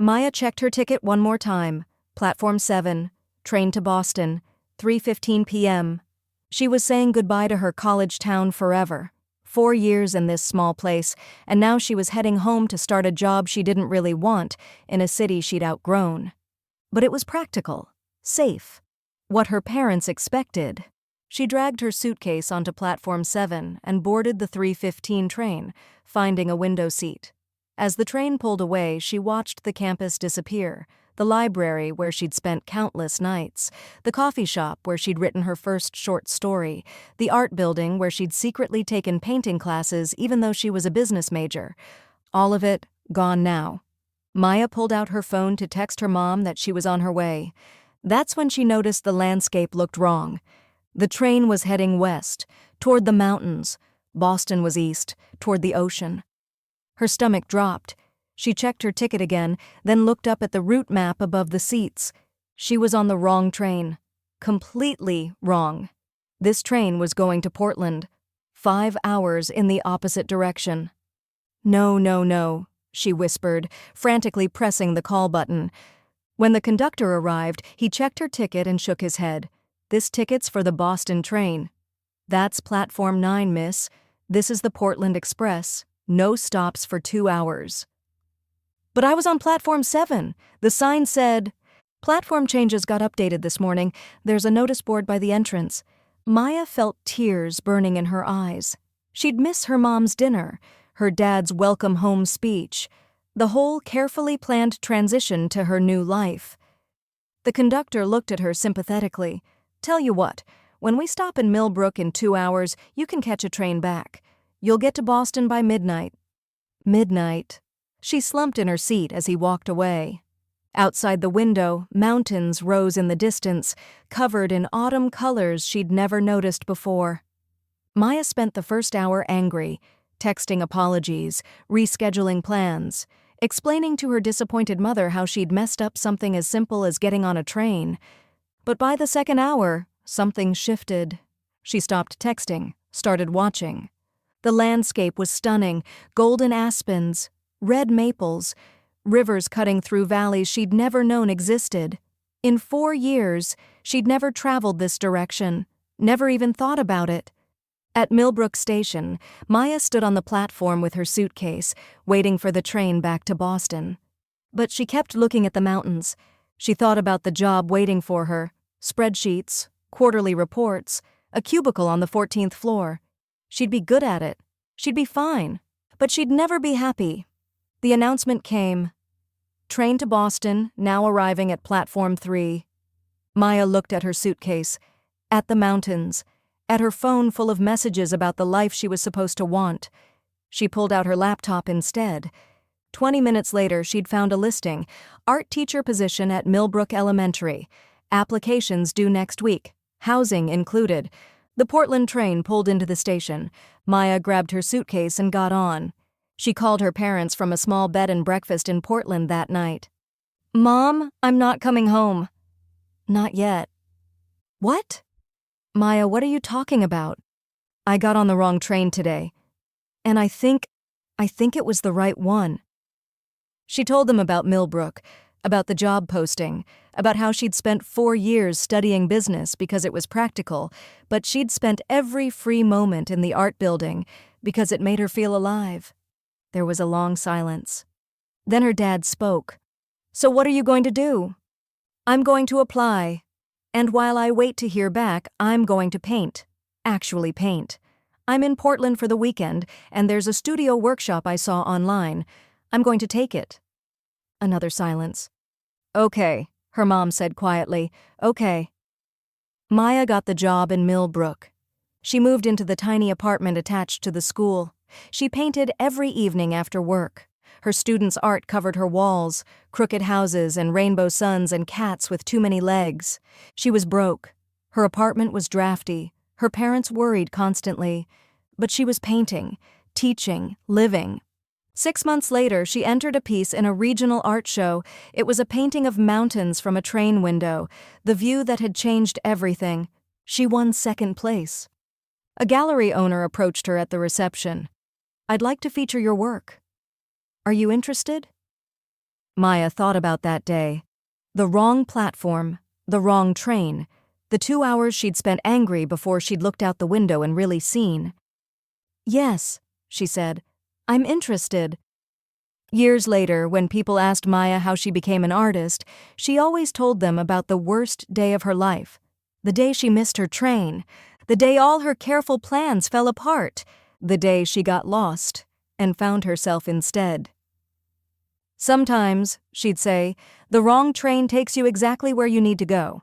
Maya checked her ticket one more time. Platform 7, train to Boston, 3:15 p.m. She was saying goodbye to her college town forever. 4 years in this small place, and now she was heading home to start a job she didn't really want in a city she'd outgrown. But it was practical, safe, what her parents expected. She dragged her suitcase onto Platform 7 and boarded the 3:15 train, finding a window seat. As the train pulled away, she watched the campus disappear, the library where she'd spent countless nights, the coffee shop where she'd written her first short story, the art building where she'd secretly taken painting classes even though she was a business major. All of it gone now. Maya pulled out her phone to text her mom that she was on her way. That's when she noticed the landscape looked wrong. The train was heading west, toward the mountains. Boston was east, toward the ocean. Her stomach dropped. She checked her ticket again, then looked up at the route map above the seats. She was on the wrong train. Completely wrong. This train was going to Portland. 5 hours in the opposite direction. No, no, no, she whispered, frantically pressing the call button. When the conductor arrived, he checked her ticket and shook his head. This ticket's for the Boston train. That's Platform 9, miss. This is the Portland Express. No stops for 2 hours. But I was on Platform 7. The sign said, "Platform changes got updated this morning. There's a notice board by the entrance." Maya felt tears burning in her eyes. She'd miss her mom's dinner, her dad's welcome home speech, the whole carefully planned transition to her new life. The conductor looked at her sympathetically. "Tell you what, when we stop in Millbrook in 2 hours, you can catch a train back. You'll get to Boston by midnight." Midnight. She slumped in her seat as he walked away. Outside the window, mountains rose in the distance, covered in autumn colors she'd never noticed before. Maya spent the first hour angry, texting apologies, rescheduling plans, explaining to her disappointed mother how she'd messed up something as simple as getting on a train. But by the second hour, something shifted. She stopped texting, started watching. The landscape was stunning, golden aspens, red maples, rivers cutting through valleys she'd never known existed. In 4 years, she'd never traveled this direction, never even thought about it. At Millbrook Station, Maya stood on the platform with her suitcase, waiting for the train back to Boston. But she kept looking at the mountains. She thought about the job waiting for her, spreadsheets, quarterly reports, a cubicle on the 14th floor. She'd be good at it. She'd be fine. But she'd never be happy. The announcement came. Train to Boston, now arriving at Platform 3. Maya looked at her suitcase, at the mountains, at her phone full of messages about the life she was supposed to want. She pulled out her laptop instead. 20 minutes later, she'd found a listing. Art teacher position at Millbrook Elementary. Applications due next week. Housing included. The Portland train pulled into the station. Maya grabbed her suitcase and got on. She called her parents from a small bed and breakfast in Portland that night. "Mom, I'm not coming home." "Not yet." "What?" "Maya, what are you talking about?" "I got on the wrong train today. And I think it was the right one." She told them about Millbrook, about the job posting, about how she'd spent 4 years studying business because it was practical, but she'd spent every free moment in the art building because it made her feel alive. There was a long silence. Then her dad spoke. "So what are you going to do?" "I'm going to apply. And while I wait to hear back, I'm going to paint. Actually paint. I'm in Portland for the weekend, and there's a studio workshop I saw online. I'm going to take it." Another silence. "Okay," her mom said quietly. "Okay." Maya got the job in Millbrook. She moved into the tiny apartment attached to the school. She painted every evening after work. Her students' art covered her walls, crooked houses and rainbow suns and cats with too many legs. She was broke. Her apartment was drafty. Her parents worried constantly. But she was painting, teaching, living. 6 months later, she entered a piece in a regional art show. It was a painting of mountains from a train window, the view that had changed everything. She won second place. A gallery owner approached her at the reception. "I'd like to feature your work. Are you interested?" Maya thought about that day. The wrong platform, the wrong train, the 2 hours she'd spent angry before she'd looked out the window and really seen. "Yes," she said, "I'm interested." Years later, when people asked Maya how she became an artist, she always told them about the worst day of her life. The day she missed her train. The day all her careful plans fell apart. The day she got lost and found herself instead. Sometimes, she'd say, the wrong train takes you exactly where you need to go.